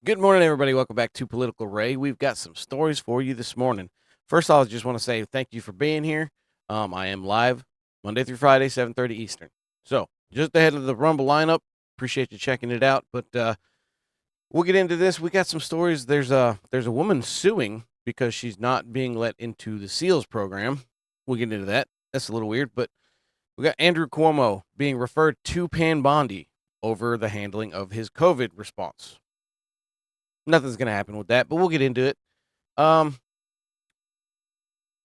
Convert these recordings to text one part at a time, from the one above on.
Good morning, everybody. Welcome back to Political Ray. We've got some stories for you this morning. First, I just want to say thank you for being here. I am live Monday through Friday, 7:30 Eastern. So, just ahead of the Rumble lineup. Appreciate you checking it out. But we'll get into this. We got some stories. There's a woman suing because she's not being let into the SEALs program. We'll get into that. That's a little weird. But we got Andrew Cuomo being referred to Pam Bondi over the handling of his COVID response. Nothing's going to happen with that, but we'll get into it. Um,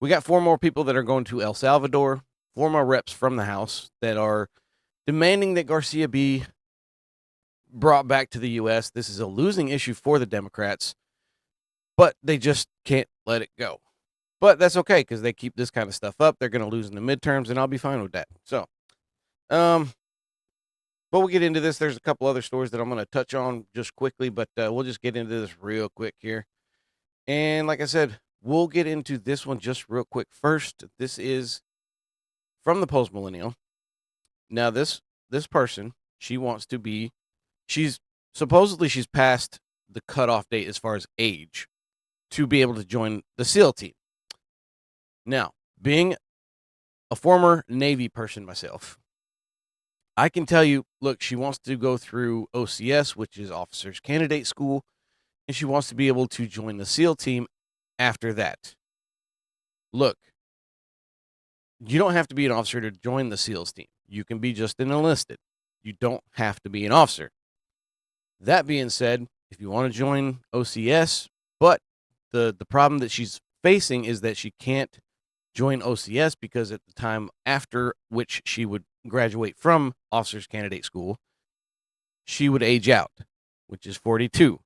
we got 4 more people that are going to El Salvador, 4 more reps from the House that are demanding that Garcia be brought back to the U.S. This is a losing issue for the Democrats, but they just can't let it go. But that's okay because they keep this kind of stuff up. They're going to lose in the midterms, and I'll be fine with that. So, but we'll get into this. There's a couple other stories that I'm going to touch on just quickly, but we'll just get into this real quick here. And like I said, we'll get into this one just real quick. First, this is from the post millennial. Now, this person, she's supposedly she's past the cutoff date as far as age to be able to join the SEAL team. Now, being a former Navy person myself, I can tell you, look, she wants to go through OCS, which is Officers Candidate School, and she wants to be able to join the SEAL team after that. Look, you don't have to be an officer to join the SEALs team. You can be just an enlisted. You don't have to be an officer. That being said, if you want to join OCS, but the problem that she's facing is that she can't join OCS because at the time after which she would graduate from Officers Candidate School, she would age out, which is 42.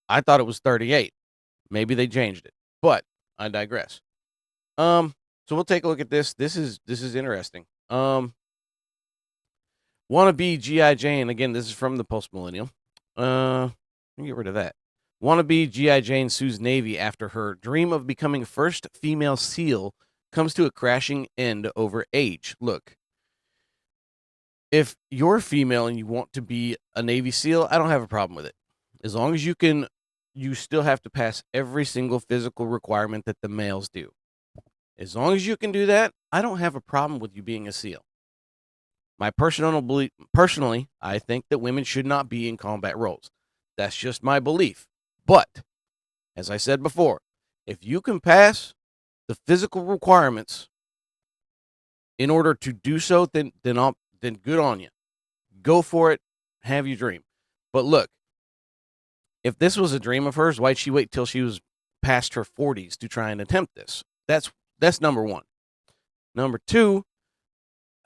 I thought it was 38. Maybe they changed it, but I digress. So we'll take a look at this. This is interesting. Wanna be GI Jane again. This is from the post millennial. Let me get rid of that. Wanna be GI Jane sues Navy after her dream of becoming first female SEAL comes to a crashing end over age. Look, if you're female and you want to be a Navy SEAL, I don't have a problem with it. As long as you can, you still have to pass every single physical requirement that the males do. As long as you can do that, I don't have a problem with you being a SEAL. My personal belief, personally, I think that women should not be in combat roles. That's just my belief. But, as I said before, if you can pass the physical requirements in order to do so, then good on you. Go for it. Have your dream. But look, if this was a dream of hers, why'd she wait till she was past her 40s to try and attempt this? That's number one. Number two,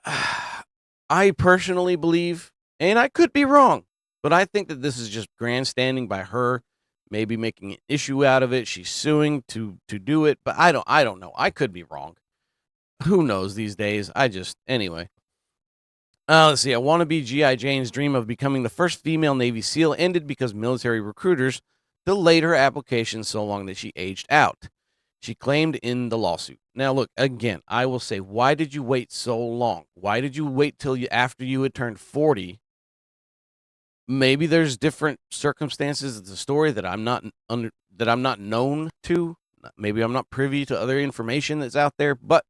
I personally believe, and I could be wrong, but I think that this is just grandstanding by her, maybe making an issue out of it. She's suing to do it, but I don't know. I could be wrong. Who knows these days? Anyway. Let's see. I want to be G.I. Jane's dream of becoming the first female Navy SEAL ended because military recruiters delayed her application so long that she aged out. She claimed in the lawsuit. Now, look, again, I will say, why did you wait so long? Why did you wait till after you had turned 40? Maybe there's different circumstances of the story that I'm not known to. Maybe I'm not privy to other information that's out there. But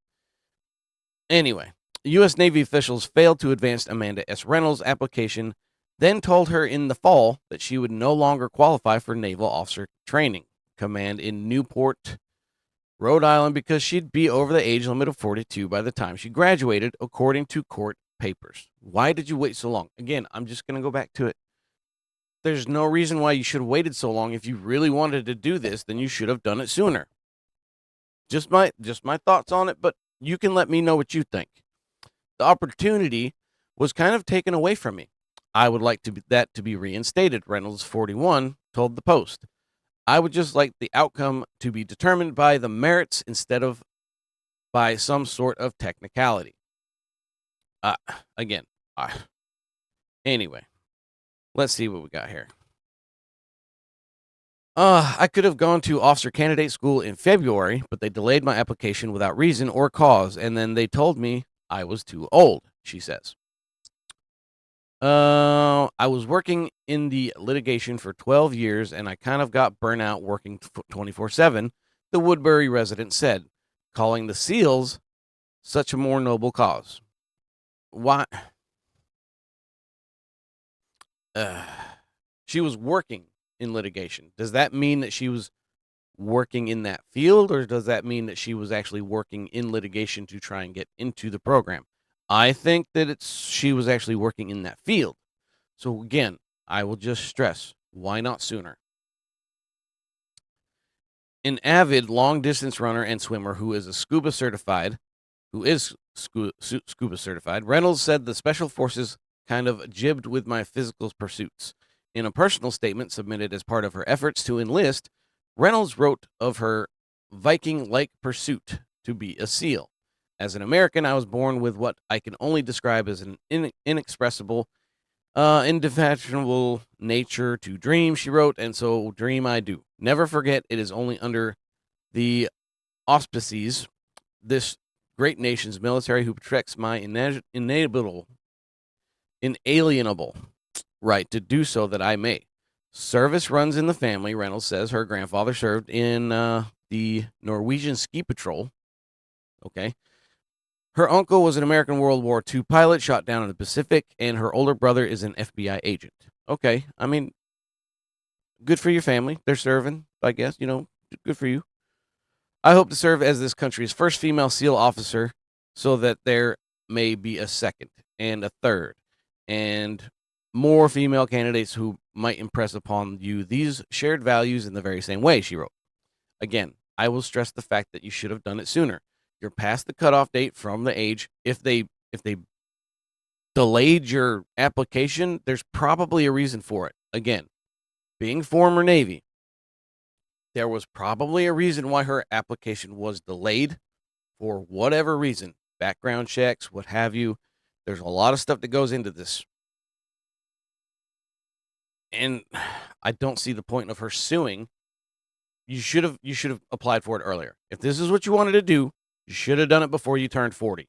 anyway, U.S. Navy officials failed to advance Amanda S. Reynolds' application, then told her in the fall that she would no longer qualify for naval officer training command in Newport, Rhode Island, because she'd be over the age limit of 42 by the time she graduated, according to court papers. Why did you wait so long? Again, I'm just going to go back to it. There's no reason why you should have waited so long. If you really wanted to do this, then you should have done it sooner. Just my thoughts on it, but you can let me know what you think. The opportunity was kind of taken away from me. I would like that to be reinstated, Reynolds, 41, told the Post. I would just like the outcome to be determined by the merits instead of by some sort of technicality. Anyway, let's see what we got here. I could have gone to officer candidate school in February, but they delayed my application without reason or cause, and then they told me I was too old, she says. I was working in the litigation for 12 years and I kind of got burnout working 24/7, the Woodbury resident said, calling the SEALs such a more noble cause. Why? Uh, she was working in litigation. Does that mean that she was working in that field, or does that mean that she was actually working in litigation to try and get into the program? I think that she was actually working in that field. So again, I will just stress, why not sooner? An avid long distance runner and swimmer who is scuba certified, Reynolds said the special forces kind of jibbed with my physical pursuits. In a personal statement submitted as part of her efforts to enlist, Reynolds wrote of her Viking like pursuit to be a SEAL. As an American, I was born with what I can only describe as an inexpressible, indefatigable nature to dream, she wrote, and so dream I do. Never forget it is only under the auspices this great nation's military who protects my inalienable right to do so that I may. Service runs in the family, Reynolds says. Her grandfather served in the Norwegian Ski Patrol. Okay. Her uncle was an American World War II pilot shot down in the Pacific, and her older brother is an FBI agent. Okay. I mean, good for your family. They're serving, I guess. Good for you. I hope to serve as this country's first female SEAL officer so that there may be a second and a third and more female candidates who might impress upon you these shared values in the very same way, she wrote. Again, I will stress the fact that you should have done it sooner. You're past the cutoff date from the age. If they delayed your application, there's probably a reason for it. Again, being former Navy, there was probably a reason why her application was delayed for whatever reason. Background checks, what have you. There's a lot of stuff that goes into this. And I don't see the point of her suing. You should have applied for it earlier. If this is what you wanted to do, you should have done it before you turned 40.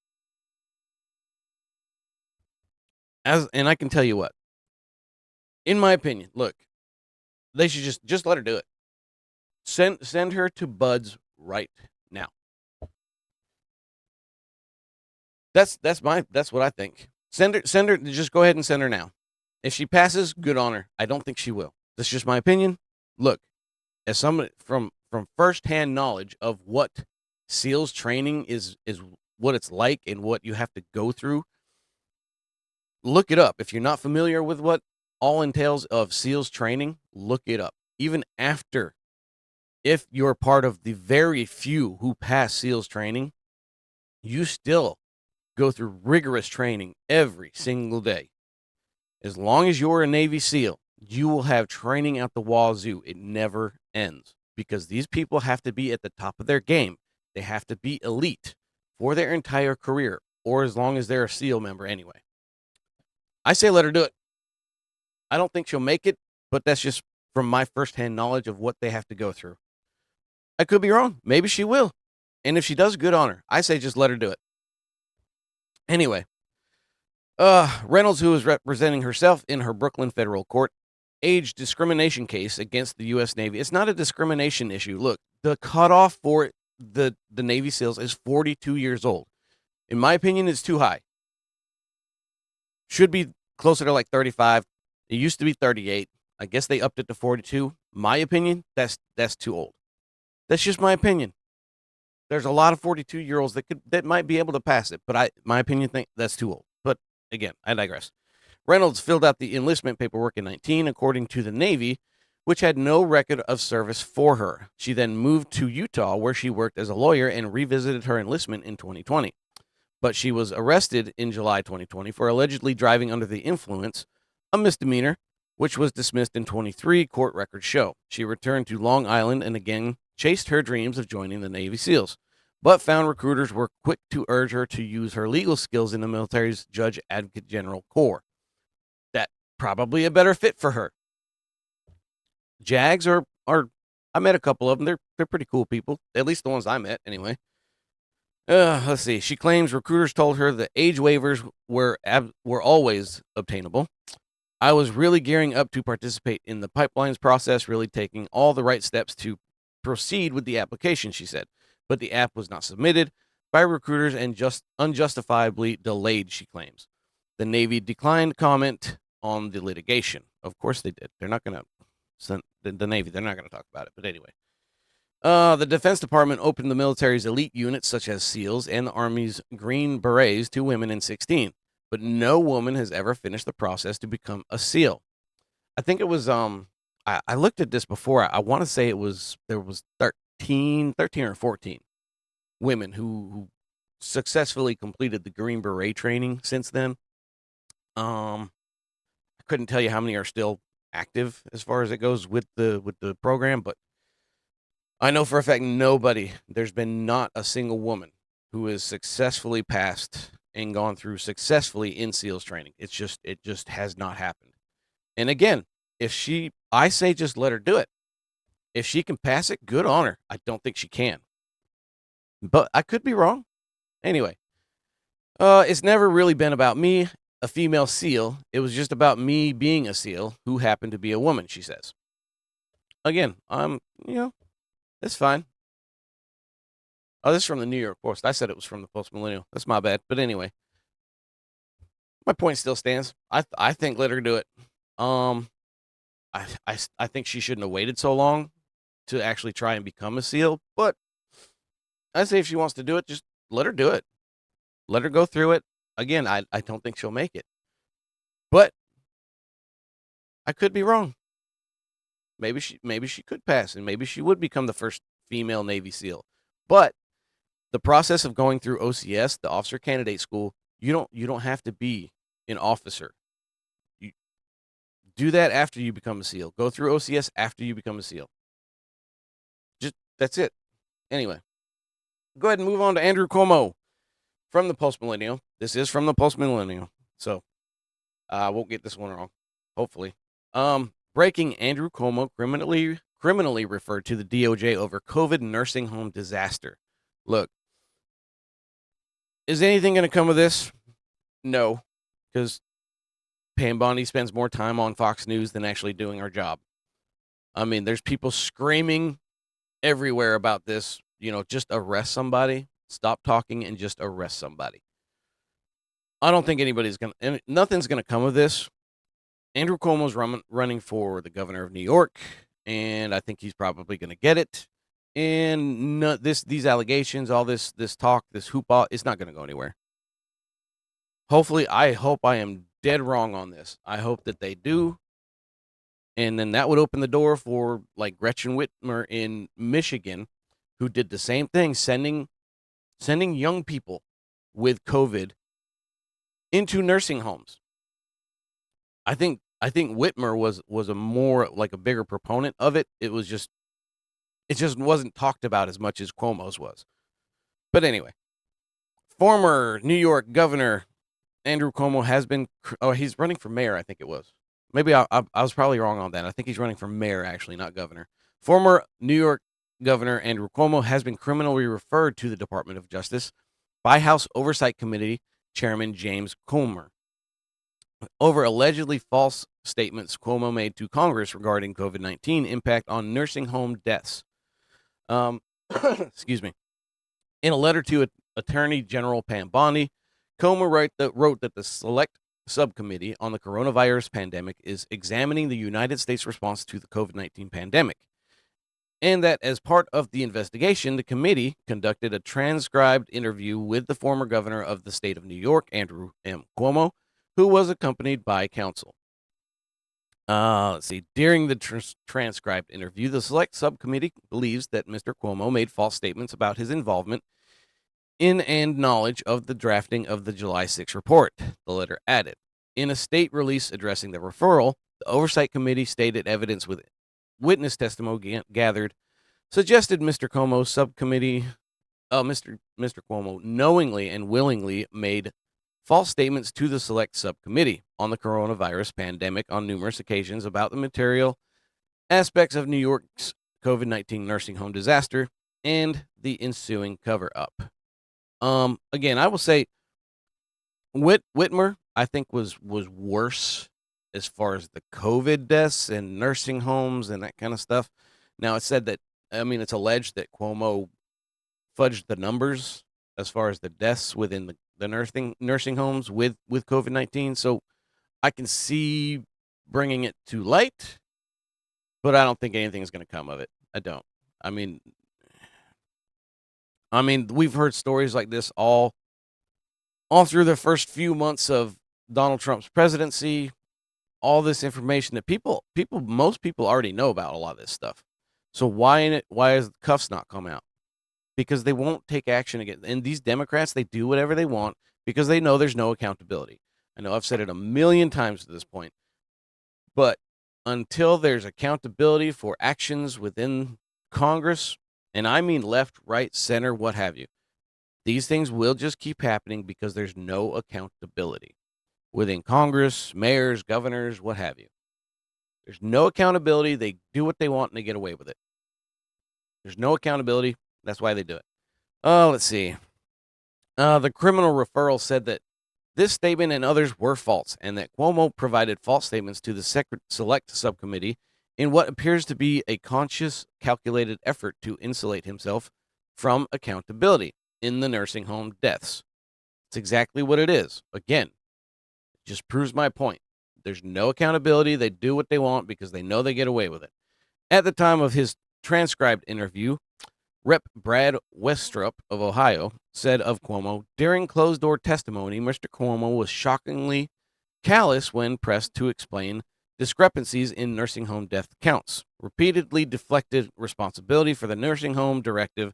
And I can tell you what, in my opinion, look, they should just let her do it. Send her to Buds right now. That's what I think. Send her. Just go ahead and send her now. If she passes, good on her. I don't think she will. That's just my opinion. Look, as somebody from firsthand knowledge of what SEALs training is what it's like and what you have to go through. Look it up. If you're not familiar with what all entails of SEALs training, look it up. Even after, if you're part of the very few who pass SEALs training, you still go through rigorous training every single day. As long as you're a Navy SEAL, you will have training out the wazoo. It never ends because these people have to be at the top of their game. They have to be elite for their entire career, or as long as they're a SEAL member anyway. I say let her do it. I don't think she'll make it, but that's just from my firsthand knowledge of what they have to go through. I could be wrong. Maybe she will. And if she does, good on her. I say just let her do it. Anyway, Reynolds, who is representing herself in her Brooklyn federal court age discrimination case against the U.S. Navy. It's not a discrimination issue. Look, the cutoff for the Navy SEALs is 42 years old. In my opinion, it's too high. Should be closer to like 35. It used to be 38. I guess they upped it to 42. My opinion, that's too old. That's just my opinion. There's a lot of 42-year-olds that might be able to pass it, but my opinion think that's too old. But again, I digress. Reynolds filled out the enlistment paperwork in 19, according to the Navy, which had no record of service for her. She then moved to Utah, where she worked as a lawyer and revisited her enlistment in 2020. But she was arrested in July 2020 for allegedly driving under the influence, a misdemeanor, which was dismissed in 23, court records show. She returned to Long Island and again chased her dreams of joining the Navy SEALs, but found recruiters were quick to urge her to use her legal skills in the military's Judge Advocate General Corps. That probably a better fit for her. JAGs are I met a couple of them. They're pretty cool people, at least the ones I met anyway. Let's see. She claims recruiters told her the age waivers were always obtainable. I was really gearing up to participate in the pipelines process, really taking all the right steps to proceed with the application, she said. But the app was not submitted by recruiters and just unjustifiably delayed, she claims. The Navy declined comment on the litigation. Of course they did. They're not going to send the Navy, they're not going to talk about it. But anyway, the Defense Department opened the military's elite units, such as SEALs and the Army's Green Berets, to women in 16, but no woman has ever finished the process to become a SEAL. I think it was I looked at this before. I want to say there was 13 or 14 women who successfully completed the Green Beret training since then. I couldn't tell you how many are still active as far as it goes with the program, but I know for a fact there's been not a single woman who has successfully passed and gone through successfully in SEALs training. It just has not happened. And again, I say just let her do it. If she can pass it, good on her. I don't think she can, but I could be wrong. Anyway, it's never really been about me, a female SEAL. It was just about me being a SEAL who happened to be a woman, she says. Again, that's fine. Oh, this is from the New York Post. I said it was from the Post Millennial. That's my bad. But anyway, my point still stands. I think let her do it. Um, I think she shouldn't have waited so long to actually try and become a SEAL. But I say if she wants to do it, just let her do it. Let her go through it. Again, I don't think she'll make it. But I could be wrong. Maybe she could pass, and maybe she would become the first female Navy SEAL. But the process of going through OCS, the Officer Candidate School, you don't have to be an officer. You do that after you become a SEAL. Go through OCS after you become a SEAL. Just that's it. Anyway, go ahead and move on to Andrew Cuomo from the Post Millennial. This is from the Post Millennial, so I won't get this one wrong. Hopefully, breaking: Andrew Cuomo criminally referred to the DOJ over COVID nursing home disaster. Look, is anything going to come of this? No, because Pam Bondi spends more time on Fox News than actually doing her job. I mean, there's people screaming everywhere about this. Just arrest somebody, stop talking, and just arrest somebody. I don't think nothing's going to come of this. Andrew Cuomo's running for the governor of New York, and I think he's probably going to get it. And these allegations, all this talk, this hoopla, it's not going to go anywhere. Hopefully, I hope I am dead wrong on this. I hope that they do. And then that would open the door for like Gretchen Whitmer in Michigan, who did the same thing, sending young people with COVID into nursing homes. I think Whitmer was a more like a bigger proponent of it. It just wasn't talked about as much as Cuomo's was. But anyway, former New York Governor Andrew Cuomo has been. Oh, he's running for mayor. I think it was. Maybe I was probably wrong on that. I think he's running for mayor, actually, not governor. Former New York Governor Andrew Cuomo has been criminally referred to the Department of Justice by House Oversight Committee Chairman James Comer over allegedly false statements Cuomo made to Congress regarding COVID-19 impact on nursing home deaths. Excuse me. In a letter to Attorney General Pam Bondi, Comer wrote that the Select Subcommittee on the Coronavirus Pandemic is examining the United States response to the COVID-19 pandemic, and that as part of the investigation, the committee conducted a transcribed interview with the former governor of the state of New York, Andrew M. Cuomo, who was accompanied by counsel. Let's see. During the transcribed interview, the Select Subcommittee believes that Mr. Cuomo made false statements about his involvement in and knowledge of the drafting of the July 6 report, the letter added. In a state release addressing the referral, the Oversight Committee stated evidence with witness testimony gathered suggested Mr. Cuomo knowingly and willingly made false statements to the Select Subcommittee on the coronavirus pandemic on numerous occasions about the material aspects of New York's COVID-19 nursing home disaster and the ensuing cover-up. Again, I will say Whitmer, I think was worse as far as the COVID deaths and nursing homes and that kind of stuff. Now it's said that it's alleged that Cuomo fudged the numbers as far as the deaths within the nursing homes with COVID-19. So I can see bringing it to light, but I don't think anything's going to come of it. I don't. I mean, we've heard stories like this all through the first few months of Donald Trump's presidency. All this information that most people already know about a lot of this stuff. So why has the cuffs not come out? Because they won't take action against. And these Democrats, they do whatever they want because they know there's no accountability. I know I've said it a million times at this point, but until there's accountability for actions within Congress, and I mean left, right, center, what have you, these things will just keep happening because there's no accountability within Congress, mayors, governors, what have you. There's no accountability. They do what they want and they get away with it. There's no accountability. That's why they do it. Oh, let's see. The criminal referral said that this statement and others were false and that Cuomo provided false statements to the select subcommittee in what appears to be a conscious, calculated effort to insulate himself from accountability in the nursing home deaths. It's exactly what it is. Again, it just proves my point. There's no accountability. They do what they want because they know they get away with it. At the time of his transcribed interview, Rep. Brad Westrup of Ohio said of Cuomo, during closed-door testimony, Mr. Cuomo was shockingly callous when pressed to explain discrepancies in nursing home death counts, repeatedly deflected responsibility for the nursing home directive,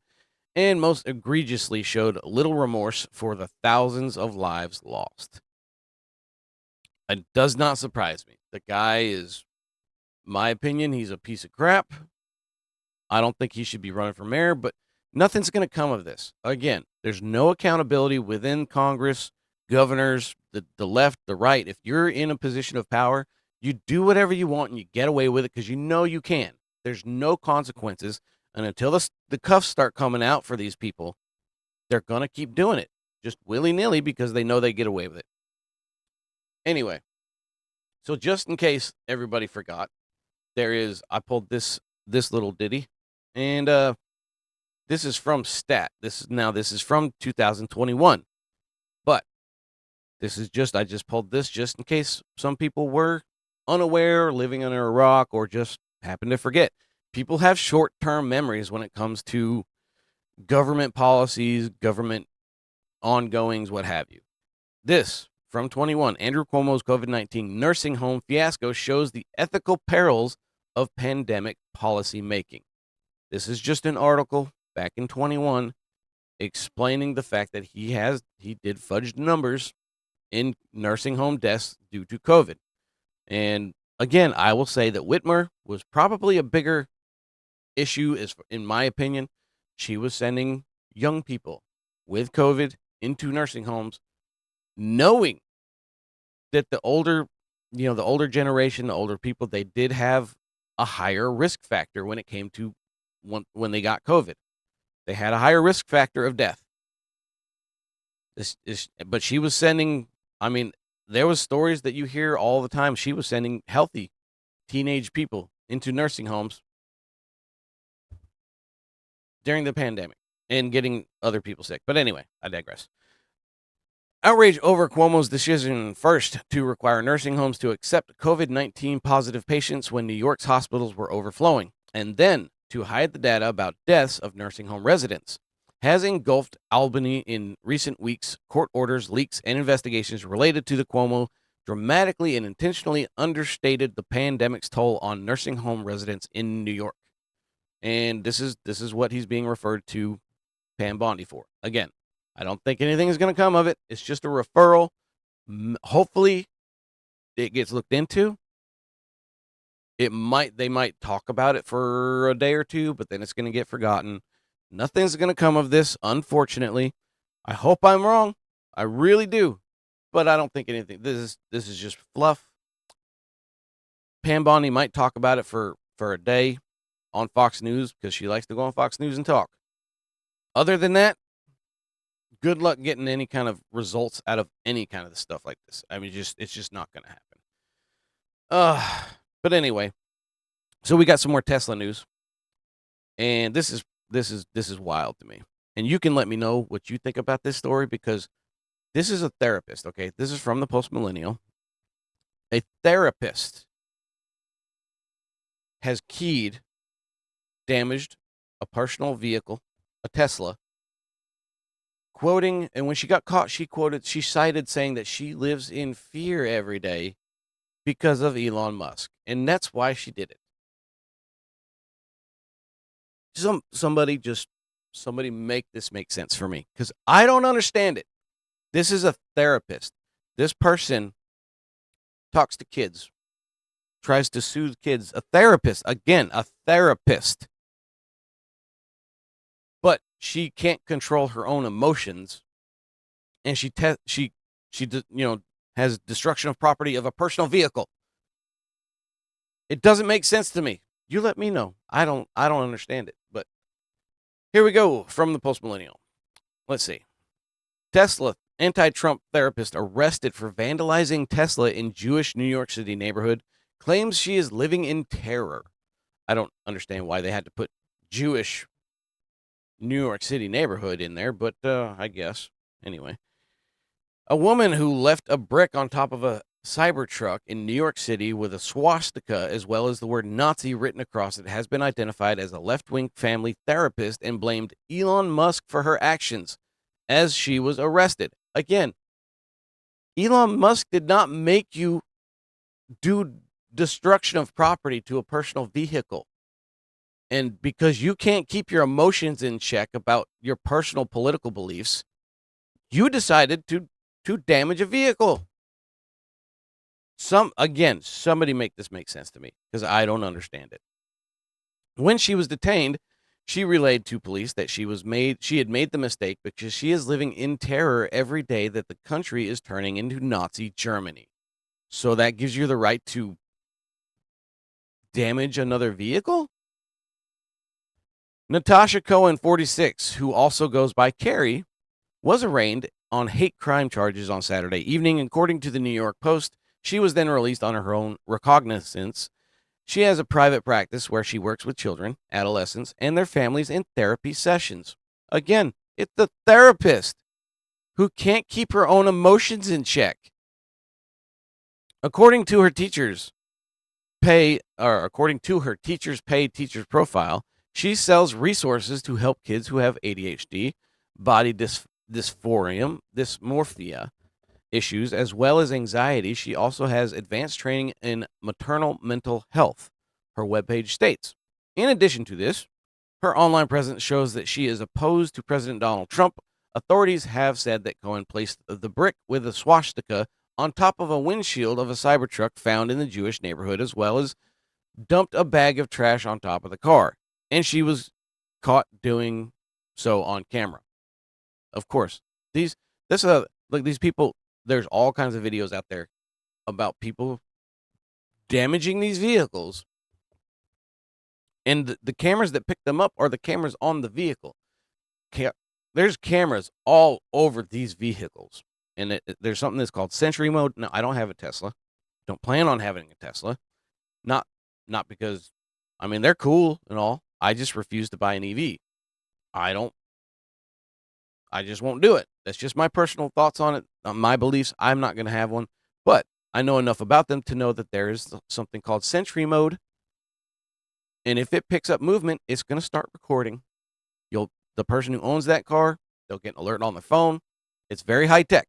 and most egregiously showed little remorse for the thousands of lives lost. It does not surprise me. The guy is, my opinion, he's a piece of crap. I don't think he should be running for mayor, but nothing's going to come of this. Again, there's no accountability within Congress, governors, the left, the right. If you're in a position of power, you do whatever you want and you get away with it because you know you can. There's no consequences. And until the cuffs start coming out for these people, they're going to keep doing it just willy-nilly because they know they get away with it. Anyway, so just in case everybody forgot, I pulled this little ditty, and this is from Stat. This is from 2021, but I just pulled this just in case some people were unaware, living under a rock, or just happened to forget. People have short-term memories when it comes to government policies, government ongoings, what have you. This from 21, Andrew Cuomo's COVID-19 nursing home fiasco shows the ethical perils of pandemic policy making. This is just an article back in 21 explaining the fact that he did fudge numbers in nursing home deaths due to COVID. And again, I will say that Whitmer was probably a bigger issue, in my opinion. She was sending young people with COVID into nursing homes, knowing that the older generation, the older people, they did have a higher risk factor when it came to when they got COVID. They had a higher risk factor of death. But she was sending, there was stories that you hear all the time. She was sending healthy teenage people into nursing homes during the pandemic and getting other people sick. But anyway, I digress. Outrage over Cuomo's decision first to require nursing homes to accept COVID-19 positive patients when New York's hospitals were overflowing, and then to hide the data about deaths of nursing home residents, has engulfed Albany in recent weeks. Court orders, leaks, and investigations related to the Cuomo dramatically and intentionally understated the pandemic's toll on nursing home residents in New York. And this is what he's being referred to Pam Bondi for. Again, I don't think anything is going to come of it. It's just a referral. Hopefully, it gets looked into. They might talk about it for a day or two, but then it's going to get forgotten. Nothing's going to come of this, unfortunately. I hope I'm wrong. I really do, but I don't think anything. This is just fluff. Pam Bondi might talk about it for a day on Fox News because she likes to go on Fox News and talk. Other than that, good luck getting any kind of results out of any kind of stuff like this. I mean, it's just not going to happen. But anyway, so we got some more Tesla news, and this is wild to me. And you can let me know what you think about this story, because this is a therapist. Okay, this is from the Post Millennial. A therapist has damaged a personal vehicle, a Tesla, quoting, and when she got caught, she cited saying that she lives in fear every day because of Elon Musk, and that's why she did it. Somebody make this make sense for me, because I don't understand it. This is a therapist. This person talks to kids, tries to soothe kids. A therapist, again, a therapist. But she can't control her own emotions, and she has destruction of property of a personal vehicle. It doesn't make sense to me. You let me know. I don't understand it. But here we go from the Post Millennial. Let's see. Tesla anti-Trump therapist arrested for vandalizing Tesla in Jewish New York City neighborhood, claims she is living in terror. I don't understand why they had to put Jewish New York City neighborhood in there, but I guess. Anyway. A woman who left a brick on top of a Cybertruck in New York City with a swastika as well as the word Nazi written across it has been identified as a left-wing family therapist and blamed Elon Musk for her actions as she was arrested. Again, Elon Musk did not make you do destruction of property to a personal vehicle. And because you can't keep your emotions in check about your personal political beliefs, you decided to damage a vehicle. Somebody make this make sense to me, because I don't understand it. When she was detained, she relayed to police that she had made the mistake because she is living in terror every day that the country is turning into Nazi Germany. So that gives you the right to damage another vehicle? Natasha Cohen, 46, who also goes by Carrie, was arraigned on hate crime charges on Saturday evening. According to the New York Post, she was then released on her own recognizance. She has a private practice where she works with children, adolescents, and their families in therapy sessions. Again, it's the therapist who can't keep her own emotions in check. According to her teacher's pay teacher's profile, she sells resources to help kids who have ADHD, body dysmorphia issues, as well as anxiety. She also has advanced training in maternal mental health, her webpage states. In addition to this, her online presence shows that she is opposed to President Donald Trump. Authorities have said that Cohen placed the brick with a swastika on top of a windshield of a Cybertruck found in the Jewish neighborhood, as well as dumped a bag of trash on top of the car. And she was caught doing so on camera. Of course, these people, there's all kinds of videos out there about people damaging these vehicles, and the cameras that pick them up are the cameras on the vehicle. There's cameras all over these vehicles, and there's something that's called Sentry Mode. No, I don't have a Tesla. Don't plan on having a Tesla. Not because, I mean, they're cool and all. I just refuse to buy an EV. I just won't do it. That's just my personal thoughts on it, my beliefs. I'm not going to have one, but I know enough about them to know that there is something called Sentry Mode. And if it picks up movement, it's going to start recording. The person who owns that car, they'll get an alert on their phone. It's very high tech.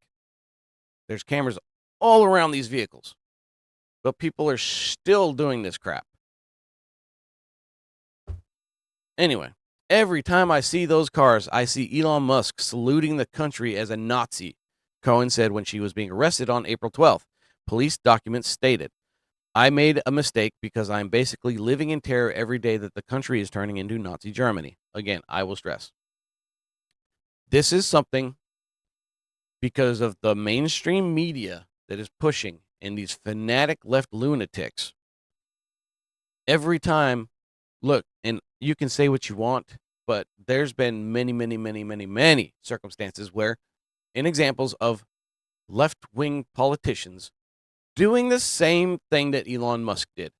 There's cameras all around these vehicles, but people are still doing this crap. Anyway, every time I see those cars, I see Elon Musk saluting the country as a Nazi, Cohen said when she was being arrested on April 12th. Police documents stated, "I made a mistake because I'm basically living in terror every day that the country is turning into Nazi Germany." Again, I will stress. This is something because of the mainstream media that is pushing, and these fanatic left lunatics. Every time, look, and you can say what you want, but there's been many, many, many, many, many circumstances where, in examples of left-wing politicians doing the same thing that Elon Musk did,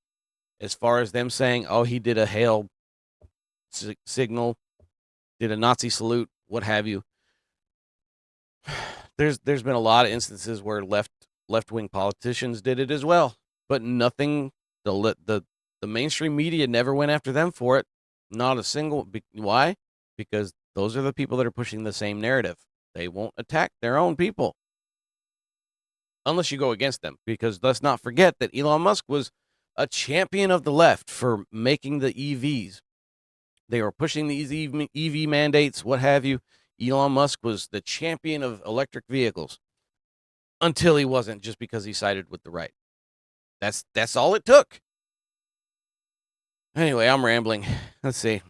as far as them saying, "Oh, he did a hail signal, did a Nazi salute, what have you." There's been a lot of instances where left-wing politicians did it as well, but nothing. The mainstream media never went after them for it. Not a single. Why? Because those are the people that are pushing the same narrative. They won't attack their own people unless you go against them. Because let's not forget that Elon Musk was a champion of the left for making the EVs. They were pushing these EV mandates, what have you. Elon Musk was the champion of electric vehicles until he wasn't, just because he sided with the right. That's all it took. Anyway, I'm rambling. Let's see.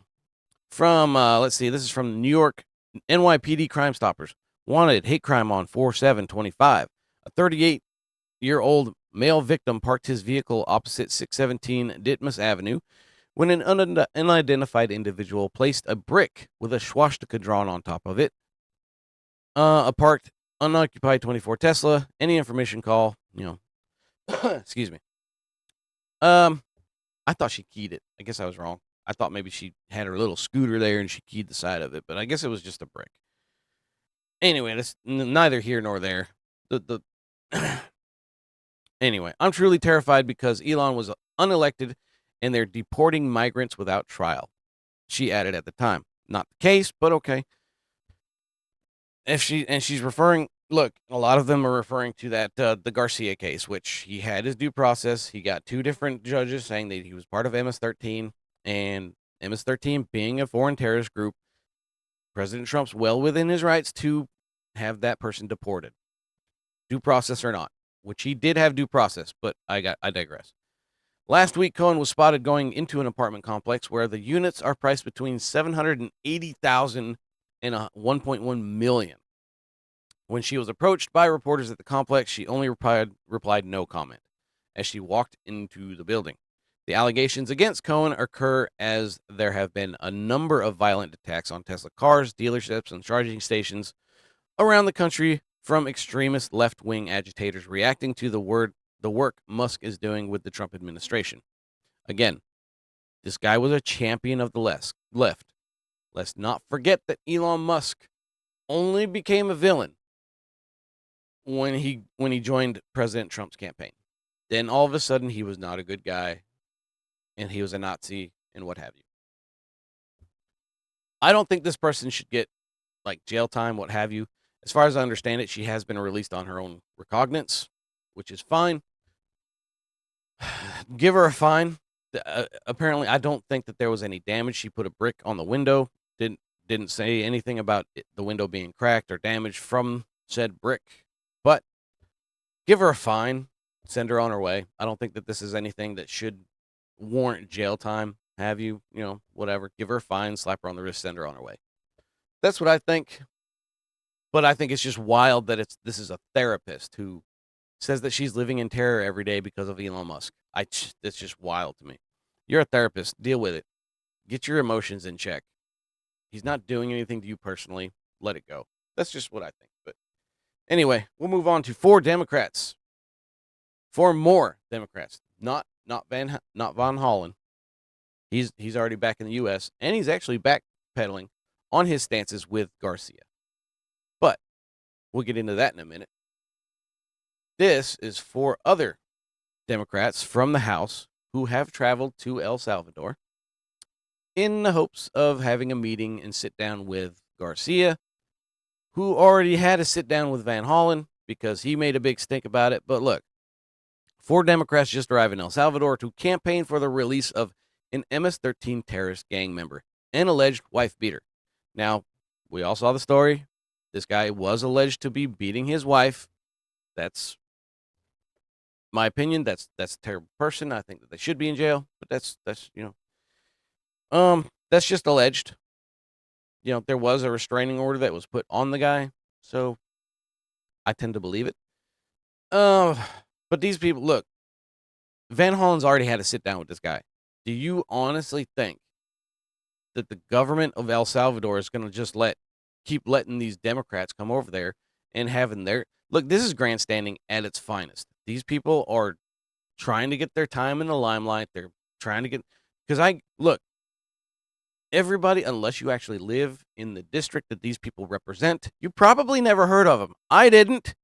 This is from New York NYPD Crime Stoppers. Wanted hate crime on 4/7/25. A 38-year-old male victim parked his vehicle opposite 617 Ditmas Avenue when an unidentified individual placed a brick with a swastika drawn on top of it. A parked, unoccupied 24 Tesla. Any information call, excuse me. I thought she keyed it. I guess I was wrong. I thought maybe she had her little scooter there and she keyed the side of it, but I guess it was just a brick. Anyway, that's neither here nor there. The Anyway, I'm truly terrified because Elon was unelected and they're deporting migrants without trial. She added at the time. Not the case, but okay. She's referring, look, a lot of them are referring to that the Garcia case, which he had his due process. He got two different judges saying that he was part of MS-13, and MS-13 being a foreign terrorist group, President Trump's well within his rights to have that person deported, due process or not, which he did have due process, but I digress. Last week, Cohen was spotted going into an apartment complex where the units are priced between $780,000 and $1.1 million. When she was approached by reporters at the complex, she only replied no comment as she walked into the building. The allegations against Cohen occur as there have been a number of violent attacks on Tesla cars, dealerships, and charging stations around the country from extremist left-wing agitators reacting to the work Musk is doing with the Trump administration. Again, this guy was a champion of the left. Let's not forget that Elon Musk only became a villain when he joined President Trump's campaign. Then all of a sudden he was not a good guy and he was a Nazi and what have you. I don't think this person should get like jail time, what have you. As far as I understand it, she has been released on her own recognizance, which is fine. Give her a fine. Apparently, I don't think that there was any damage. She put a brick on the window. Didn't say anything about the window being cracked or damaged from said brick. But give her a fine. Send her on her way. I don't think that this is anything that should warrant jail time. Have you, whatever. Give her a fine, slap her on the wrist, send her on her way. That's what I think. But I think it's just wild that this is a therapist who says that she's living in terror every day because of Elon Musk. That's just wild to me. You're a therapist. Deal with it. Get your emotions in check. He's not doing anything to you personally. Let it go. That's just what I think. But anyway, we'll move on to four more Democrats. Not Van Hollen. He's already back in the U.S. and he's actually backpedaling on his stances with Garcia. But we'll get into that in a minute. This is four other Democrats from the House who have traveled to El Salvador in the hopes of having a meeting and sit down with Garcia, who already had a sit down with Van Hollen because he made a big stink about it. But look, four Democrats just arrived in El Salvador to campaign for the release of an MS-13 terrorist gang member, an alleged wife beater. Now, we all saw the story. This guy was alleged to be beating his wife. That's my opinion. That's a terrible person. I think that they should be in jail, but that's just alleged. There was a restraining order that was put on the guy, so I tend to believe it. But these people, look, Van Hollen's already had a sit down with this guy. Do you honestly think that the government of El Salvador is going to just keep letting these Democrats come over there and having their look. This is grandstanding at its finest. These people are trying to get their time in the limelight. They're trying to get because I look everybody, unless you actually live in the district that these people represent, you probably never heard of them. I didn't.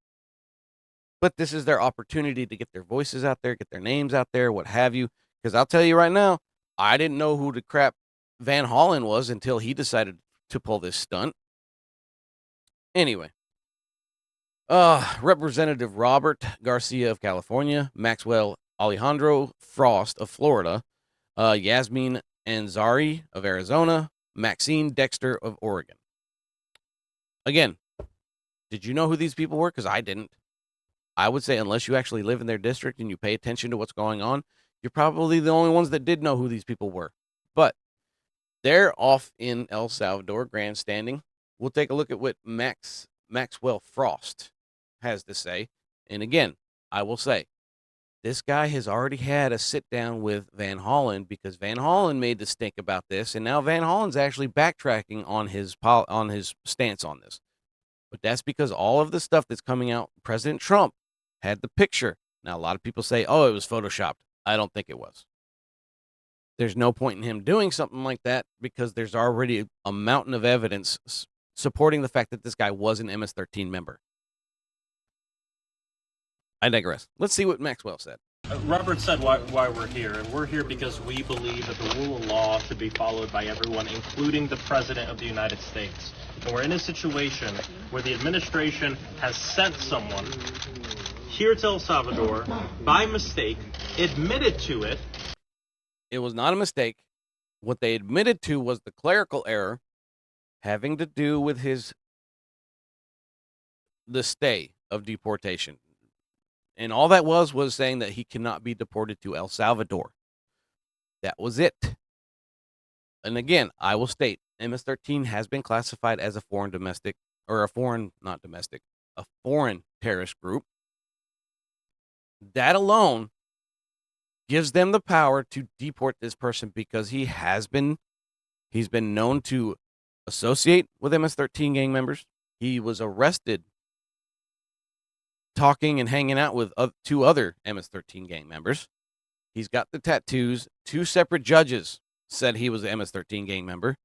But this is their opportunity to get their voices out there, get their names out there, what have you. Because I'll tell you right now, I didn't know who the crap Van Hollen was until he decided to pull this stunt. Anyway, Representative Robert Garcia of California, Maxwell Alejandro Frost of Florida, Yasmin Ansari of Arizona, Maxine Dexter of Oregon. Again, did you know who these people were? Because I didn't. I would say unless you actually live in their district and you pay attention to what's going on, you're probably the only ones that did know who these people were. But they're off in El Salvador grandstanding. We'll take a look at what Maxwell Frost has to say. And again, I will say, this guy has already had a sit down with Van Hollen because Van Hollen made the stink about this, and now Van Hollen's actually backtracking on his stance on this. But that's because all of the stuff that's coming out, President Trump had the picture. Now, a lot of people say, oh, it was photoshopped. I don't think it was. There's no point in him doing something like that because there's already a mountain of evidence supporting the fact that this guy was an MS-13 member. I digress. Let's see what Maxwell said. Robert said why we're here, and we're here because we believe that the rule of law should be followed by everyone, including the President of the United States. And we're in a situation where the administration has sent someone here to El Salvador by mistake, admitted to it. It was not a mistake. What they admitted to was the clerical error having to do with the stay of deportation. And all that was saying that he cannot be deported to El Salvador. That was it. And again, I will state, MS-13 has been classified as a foreign terrorist group. That alone gives them the power to deport this person because he's been known to associate with MS-13 gang members. He was arrested talking and hanging out with two other MS-13 gang members. He's got the tattoos. 2 separate judges said he was an MS-13 gang member.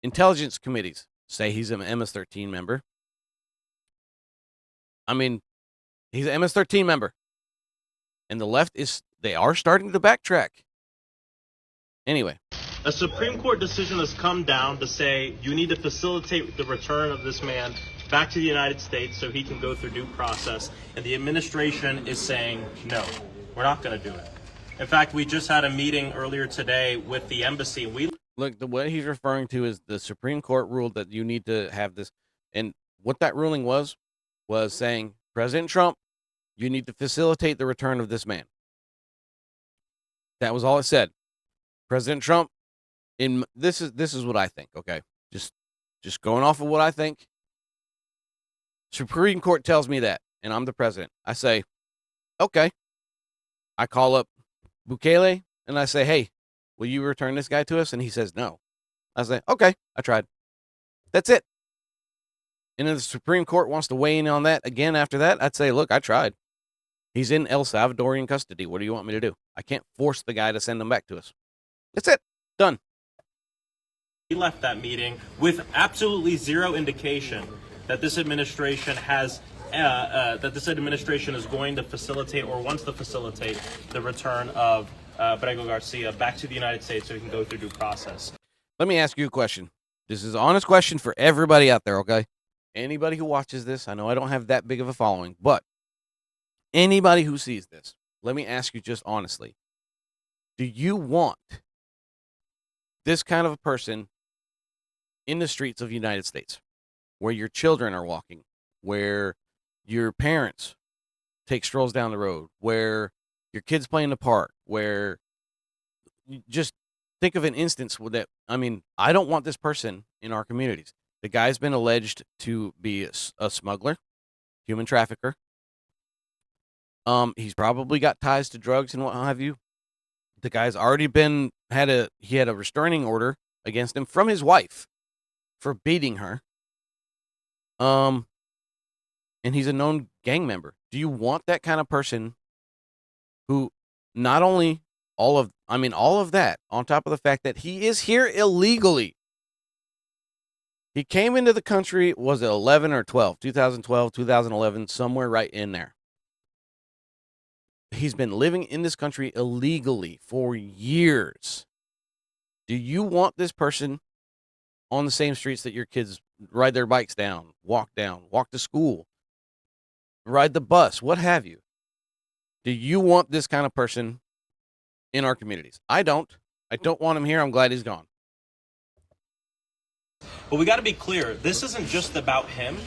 Intelligence committees say he's an MS-13 member. I mean, he's an MS-13 member. And the left they are starting to backtrack. Anyway. A Supreme Court decision has come down to say you need to facilitate the return of this man back to the United States so he can go through due process. And the administration is saying, no, we're not going to do it. In fact, we just had a meeting earlier today with the embassy. Look, what he's referring to is the Supreme Court ruled that you need to have this. And what that ruling was saying, President Trump, you need to facilitate the return of this man. That was all it said. President Trump, this is what I think, okay? Just going off of what I think. Supreme Court tells me that, and I'm the president. I say, okay. I call up Bukele, and I say, hey, will you return this guy to us? And he says, no. I say, okay, I tried. That's it. And if the Supreme Court wants to weigh in on that again after that, I'd say, look, I tried. He's in El Salvadorian custody. What do you want me to do? I can't force the guy to send him back to us. That's it. Done. He left that meeting with absolutely zero indication that this administration is going to facilitate or wants to facilitate the return of Brego Garcia back to the United States so he can go through due process. Let me ask you a question. This is an honest question for everybody out there, okay? Anybody who watches this, I know I don't have that big of a following, but anybody who sees this, let me ask you just honestly. Do you want this kind of a person in the streets of the United States, where your children are walking, where your parents take strolls down the road, where your kids play in the park, where you just think of an instance with that. I mean, I don't want this person in our communities. The guy's been alleged to be a smuggler, human trafficker. He's probably got ties to drugs and what have you. The guy's already had a restraining order against him from his wife for beating her. And he's a known gang member. Do you want that kind of person who not only all of that, on top of the fact that he is here illegally? He came into the country, was it 11 or 12? 2012, 2011, somewhere right in there. He's been living in this country illegally for years. Do you want this person on the same streets that your kids ride their bikes down, walk to school, ride the bus, what have you? Do you want this kind of person in our communities? I don't. I don't want him here. I'm glad he's gone. But we got to be clear, this isn't just about him.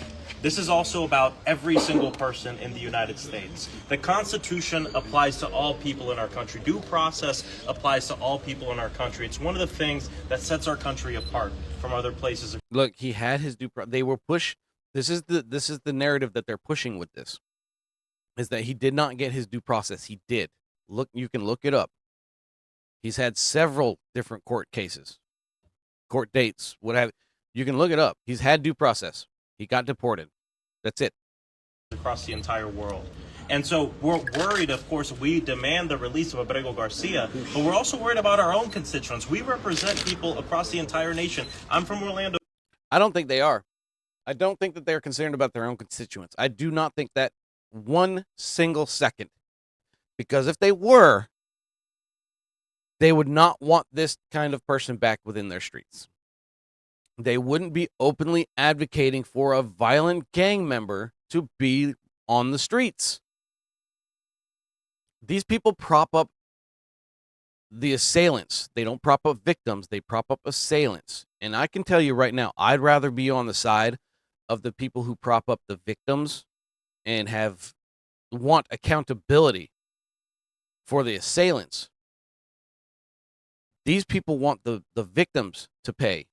This is also about every single person in the United States. The Constitution applies to all people in our country. Due process applies to all people in our country. It's one of the things that sets our country apart from other places. Look, he had his due process. They were pushed. This is the narrative that they're pushing with this, is that he did not get his due process. He did. Look, you can look it up. He's had several different court cases, court dates, what have you. You can look it up. He's had due process. He got deported. That's it. Across the entire world. And so we're worried, of course, we demand the release of Abrego Garcia, but we're also worried about our own constituents. We represent people across the entire nation. I'm from Orlando. I don't think they are. I don't think that they're concerned about their own constituents. I do not think that one single second. Because if they were, they would not want this kind of person back within their streets. They wouldn't be openly advocating for a violent gang member to be on the streets. These people prop up the assailants. They don't prop up victims. They prop up assailants. And I can tell you right now, I'd rather be on the side of the people who prop up the victims and want accountability for the assailants. These people want the victims to pay.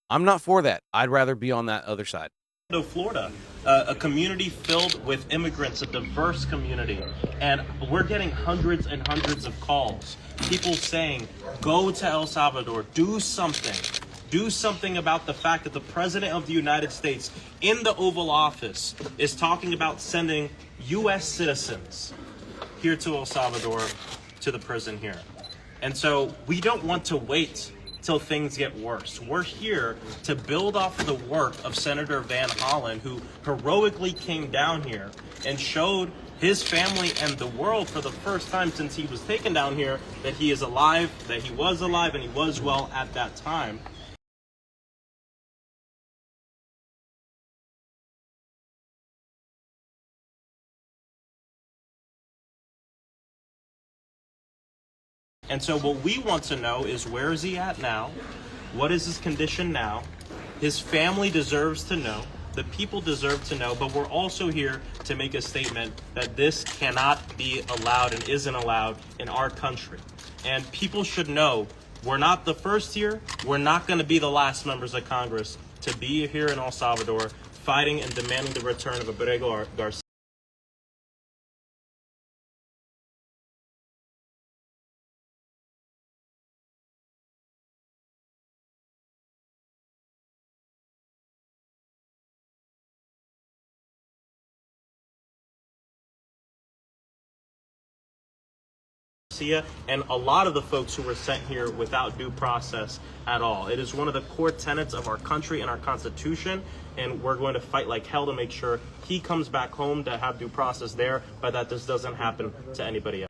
I'm not for that. I'd rather be on that other side. Florida, a community filled with immigrants, a diverse community, and we're getting hundreds and hundreds of calls. People saying, go to El Salvador, do something about the fact that the President of the United States in the Oval Office is talking about sending U.S. citizens here to El Salvador, to the prison here. And so we don't want to wait till things get worse. We're here to build off of the work of Senator Van Hollen, who heroically came down here and showed his family and the world for the first time since he was taken down here that he is alive, that he was alive, and he was well at that time. And so what we want to know is, where is he at now? What is his condition now? His family deserves to know. The people deserve to know. But we're also here to make a statement that this cannot be allowed and isn't allowed in our country. And people should know we're not the first here. We're not going to be the last members of Congress to be here in El Salvador fighting and demanding the return of Abrego Garcia. And a lot of the folks who were sent here without due process at all. It is one of the core tenets of our country and our Constitution, and we're going to fight like hell to make sure he comes back home to have due process there, but that this doesn't happen to anybody else.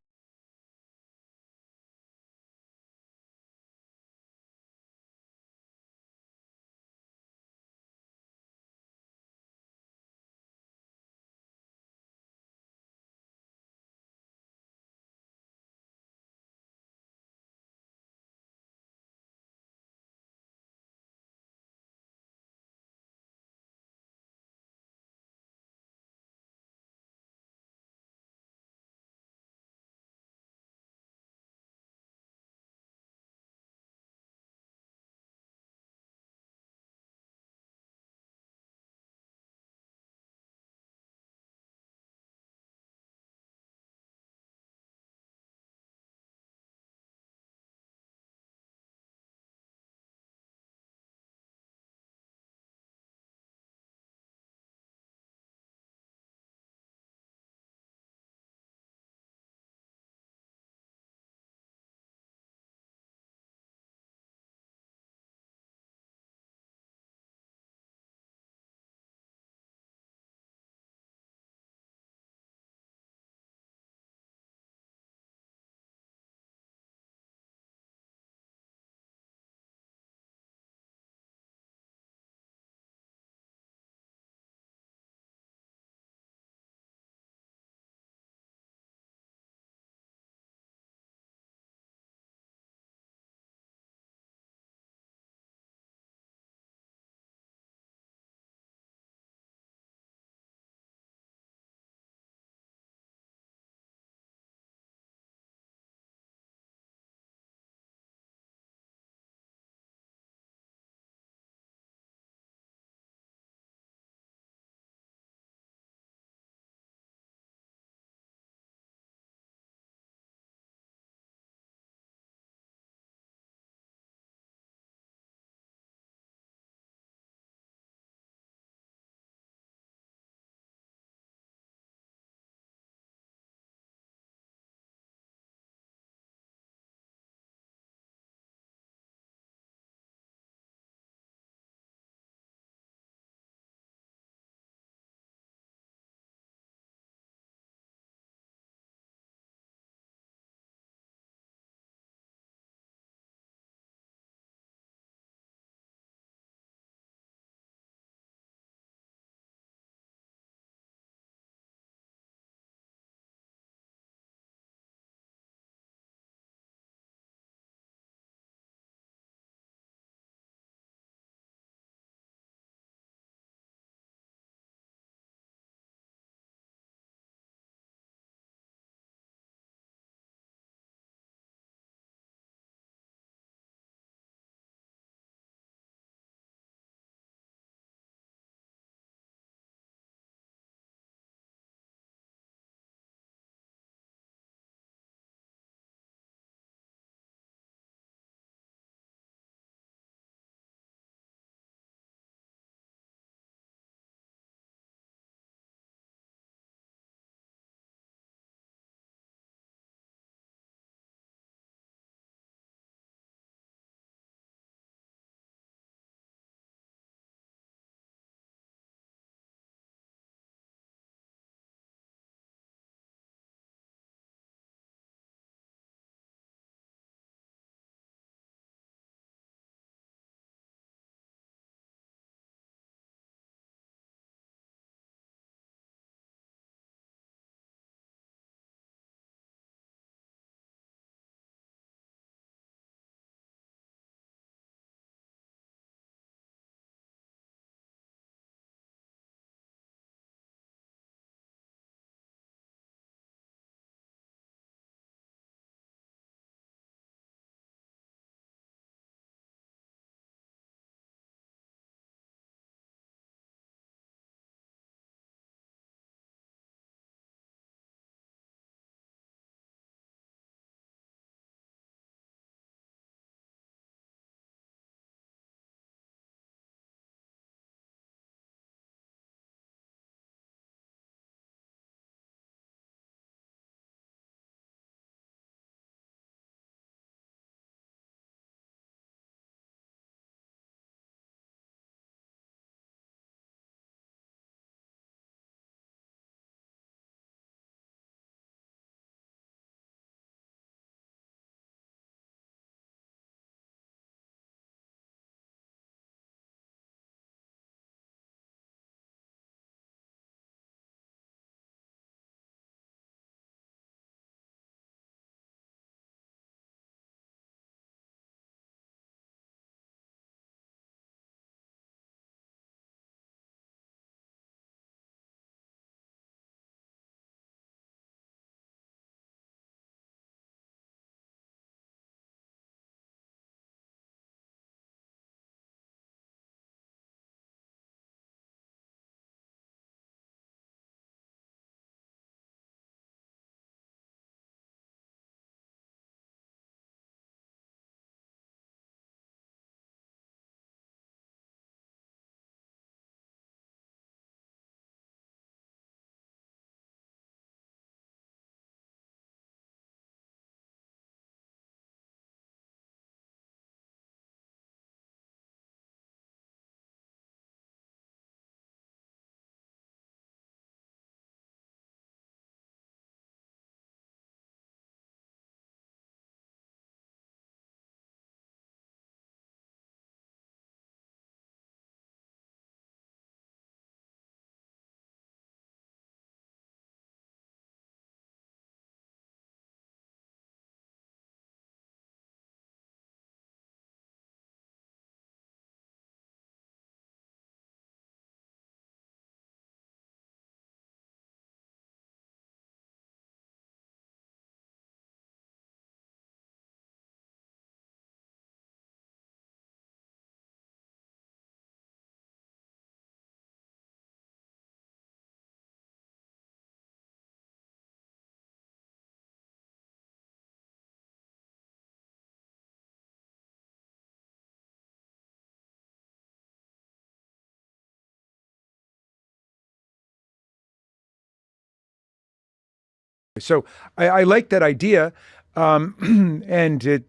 So I like that idea, and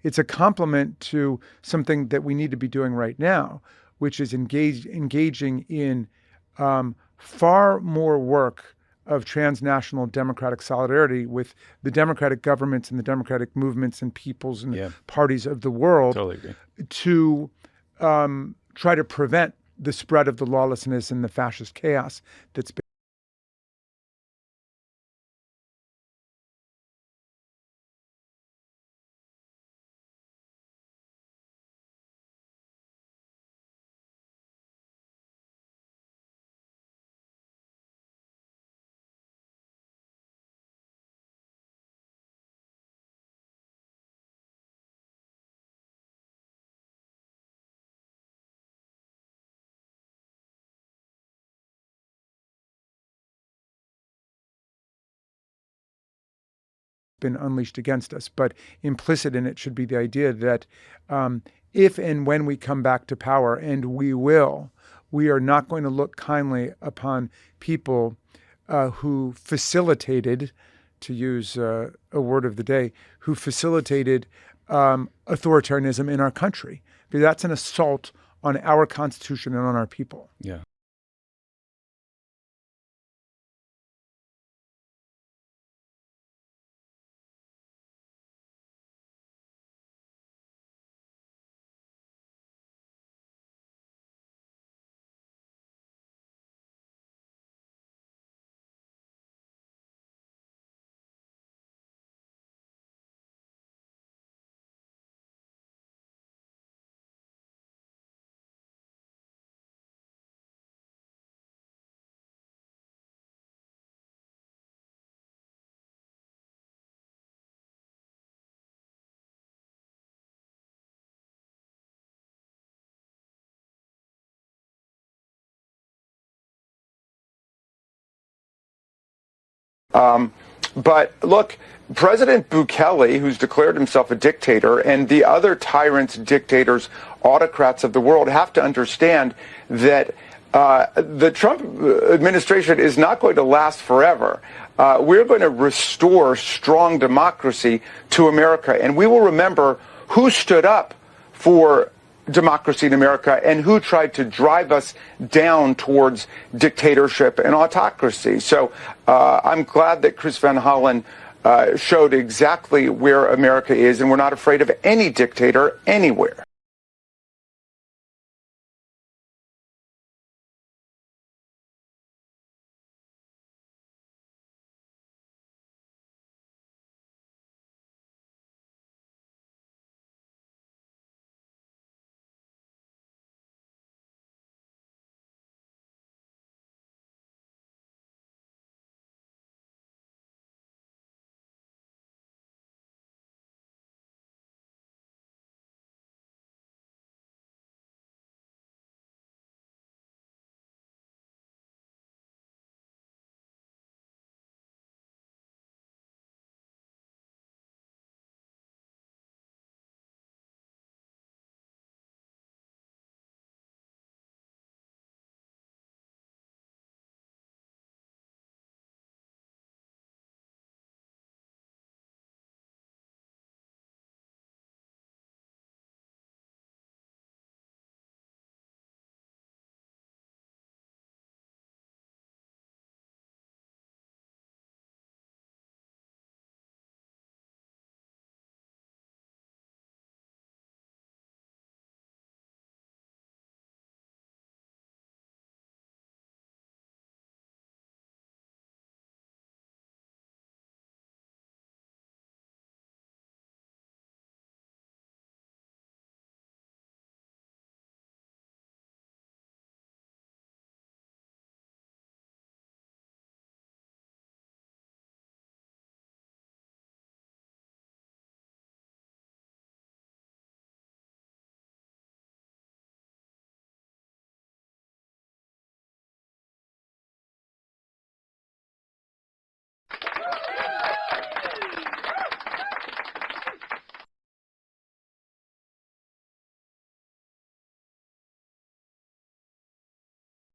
it's a complement to something that we need to be doing right now, which is engaging in far more work of transnational democratic solidarity with the democratic governments and the democratic movements and peoples and parties of the world. Totally agree. To try to prevent the spread of the lawlessness and the fascist chaos that's been unleashed against us. But implicit in it should be the idea that if and when we come back to power, and we will, we are not going to look kindly upon people who facilitated, to use a word of the day, who facilitated authoritarianism in our country. Because that's an assault on our Constitution and on our people. Yeah. But look, President Bukele, who's declared himself a dictator, and the other tyrants, dictators, autocrats of the world have to understand that the Trump administration is not going to last forever. We're going to restore strong democracy to America, and we will remember who stood up for democracy in America and who tried to drive us down towards dictatorship and autocracy. So I'm glad that Chris Van Hollen showed exactly where America is, and we're not afraid of any dictator anywhere.